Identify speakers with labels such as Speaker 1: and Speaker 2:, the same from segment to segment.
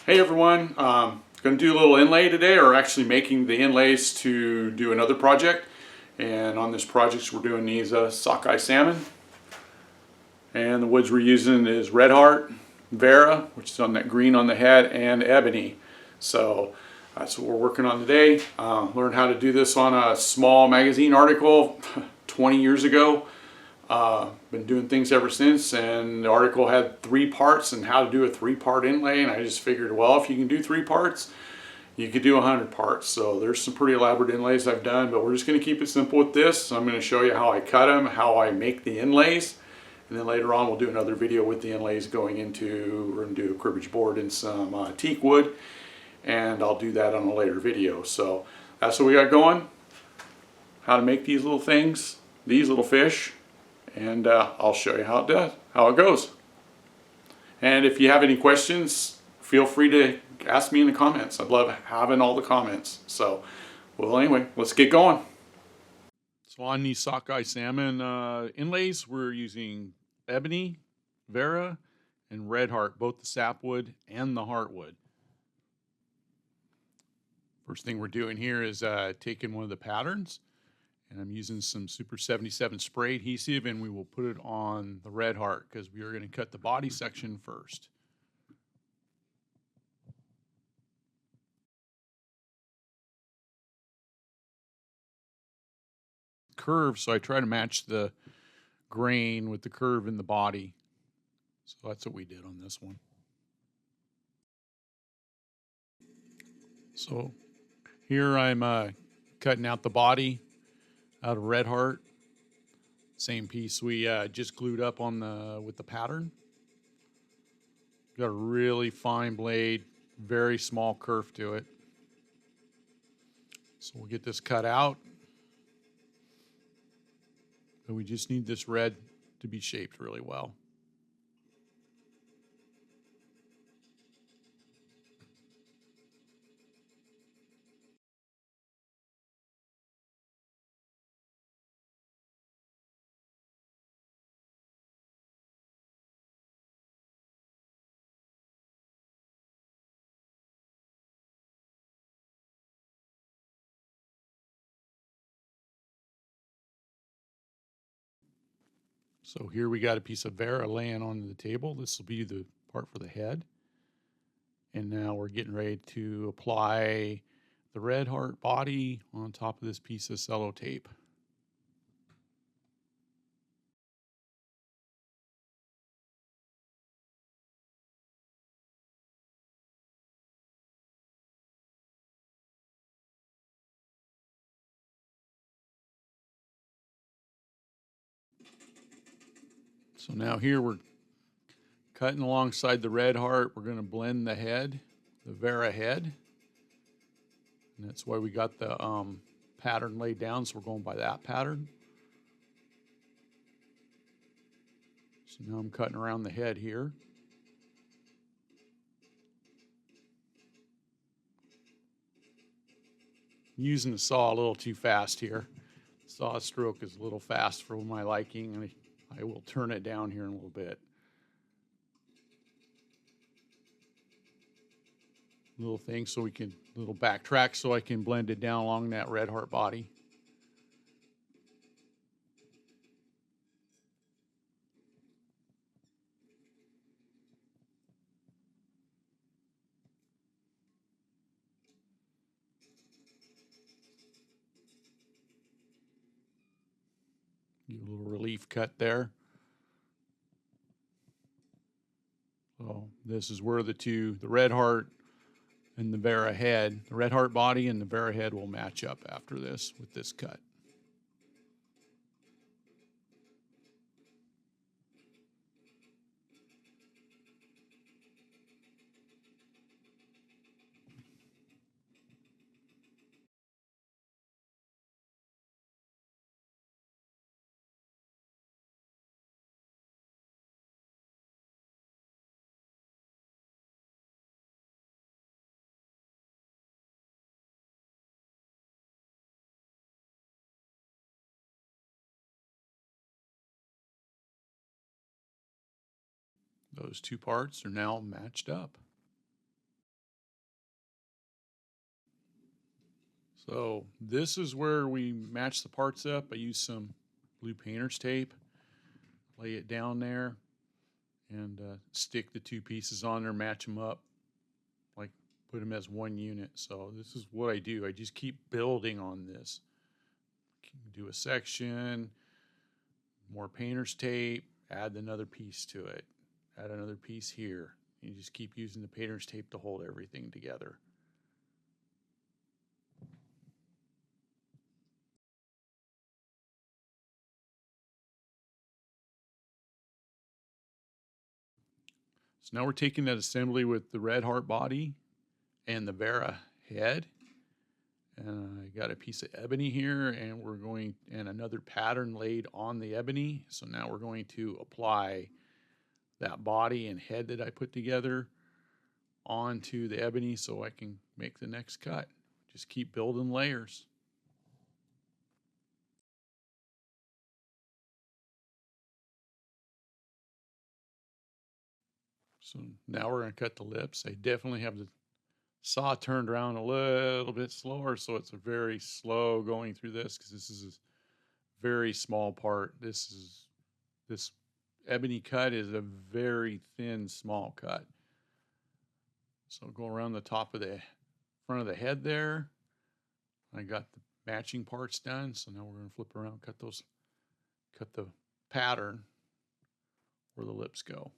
Speaker 1: Hey everyone, going to do a little inlay today, or actually making the inlays to do another project. And on this project we're doing these Sockeye Salmon. And the woods we're using is Redheart, Vera, which is on that green on the head, and Ebony. So that's what we're working on today. Learned how to do this on a small magazine article 20 years ago. Been doing things ever since, and the article had 3 parts and how to do a 3-part inlay, and I just figured, well, if you can do 3 parts, you could do 100 parts. So there's some pretty elaborate inlays I've done, but we're just going to keep it simple with this. So I'm going to show you how I cut them, how I make the inlays, and then later on we'll do another video with the inlays going into, we're going to do a cribbage board and some teak wood, and I'll do that on a later video. So that's what we got going, how to make these little things, these little fish. And I'll show you how it goes. And if you have any questions, feel free to ask me in the comments. I love having all the comments. So, well, anyway, let's get going. So on these Sockeye Salmon inlays, we're using Ebony, Vera, and Redheart, both the sapwood and the heartwood. First thing we're doing here is taking one of the patterns, and I'm using some Super 77 spray adhesive, and we will put it on the Redheart because we are going to cut the body section first. Curve, so I try to match the grain with the curve in the body. So that's what we did on this one. So here I'm cutting out the body out of Redheart. Same piece we just glued up on with the pattern. Got a really fine blade, very small curve to it. So we'll get this cut out. And we just need this red to be shaped really well. So here we got a piece of Vera laying on the table. This will be the part for the head. And now we're getting ready to apply the Redheart body on top of this piece of cello tape. So now here we're cutting alongside the Redheart. We're going to blend the head, the Vera head. And that's why we got the pattern laid down, so we're going by that pattern. So now I'm cutting around the head here. I'm using the saw a little too fast here. The saw stroke is a little fast for my liking, and I will turn it down here in a little bit. Little thing so we can, little backtrack so I can blend it down along that Redheart body. Give a little relief cut there. So this is where the Redheart and the Vera head, the Redheart body and the Vera head will match up after this with this cut. Those 2 parts are now matched up. So this is where we match the parts up. I use some blue painter's tape, lay it down there, and stick the two pieces on there, match them up, like put them as one unit. So this is what I do. I just keep building on this. Do a section, more painter's tape, add another piece to it, add another piece here. You just keep using the painter's tape to hold everything together. So now we're taking that assembly with the Redheart body and the Vera head. And I got a piece of ebony here, and and another pattern laid on the ebony. So now we're going to apply that body and head that I put together onto the ebony so I can make the next cut. Just keep building layers. So now we're going to cut the lips. I definitely have the saw turned around a little bit slower, so it's a very slow going through this because this is a very small part. This ebony cut is a very thin, small cut. So go around the top of the front of the head there. I got the matching parts done, so now we're going to flip around, cut the pattern where the lips go.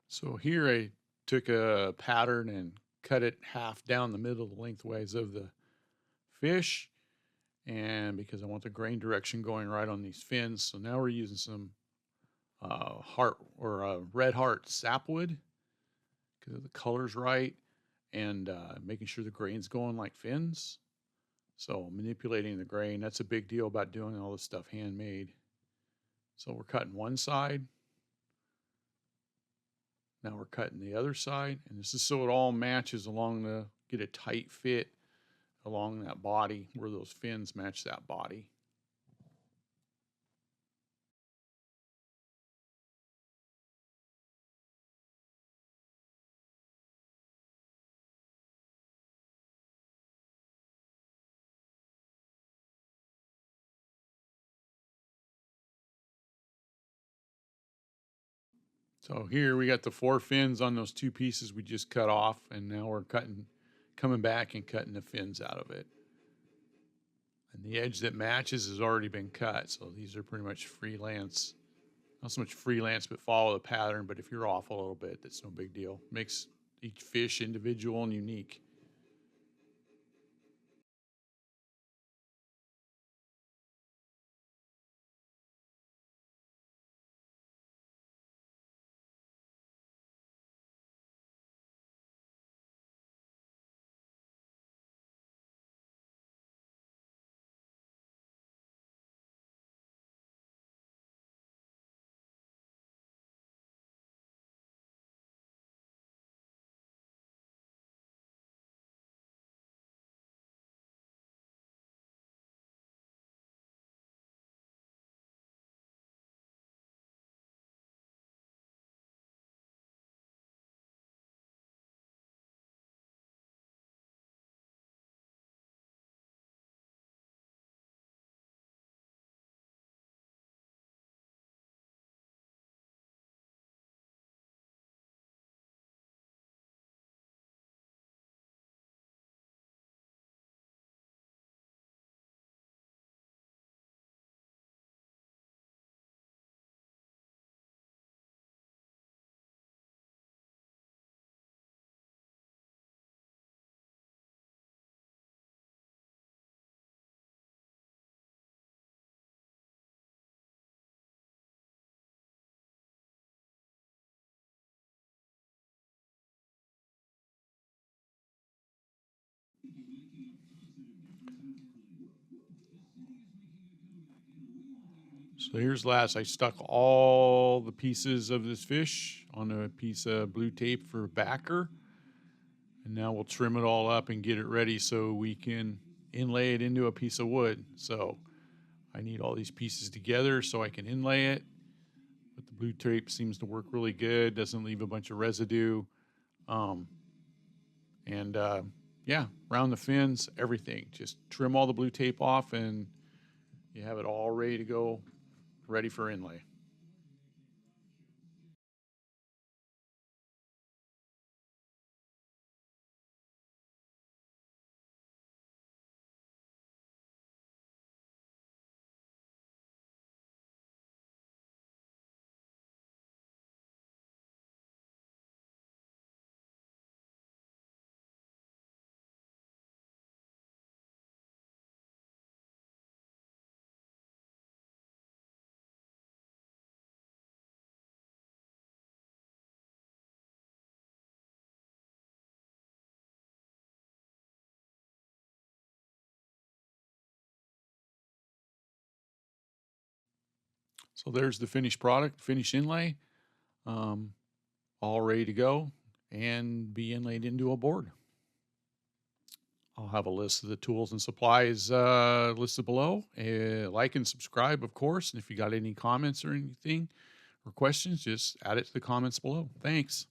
Speaker 1: So here I took a pattern and cut it half down the middle, the lengthways of the fish, and because I want the grain direction going right on these fins. So now we're using some Redheart sapwood because the color's right, and making sure the grain's going like fins. So manipulating the grain, that's a big deal about doing all this stuff handmade. So we're cutting one side. Now we're cutting the other side, and this is so it all matches along get a tight fit along that body where those fins match that body. So here we got the four fins on those two pieces we just cut off, and now we're coming back and cutting the fins out of it. And the edge that matches has already been cut, so these are pretty much freelance. Not so much freelance, but follow the pattern. But if you're off a little bit, that's no big deal. Makes each fish individual and unique. So here's last. I stuck all the pieces of this fish on a piece of blue tape for backer. And now we'll trim it all up and get it ready so we can inlay it into a piece of wood. So I need all these pieces together so I can inlay it. But the blue tape seems to work really good. Doesn't leave a bunch of residue. Yeah, round the fins, everything. Just trim all the blue tape off and you have it all ready to go, ready for inlay. So there's the finished product, finished inlay, all ready to go and be inlaid into a board. I'll have a list of the tools and supplies listed below. Like and subscribe, of course. And if you got any comments or anything or questions, just add it to the comments below. Thanks.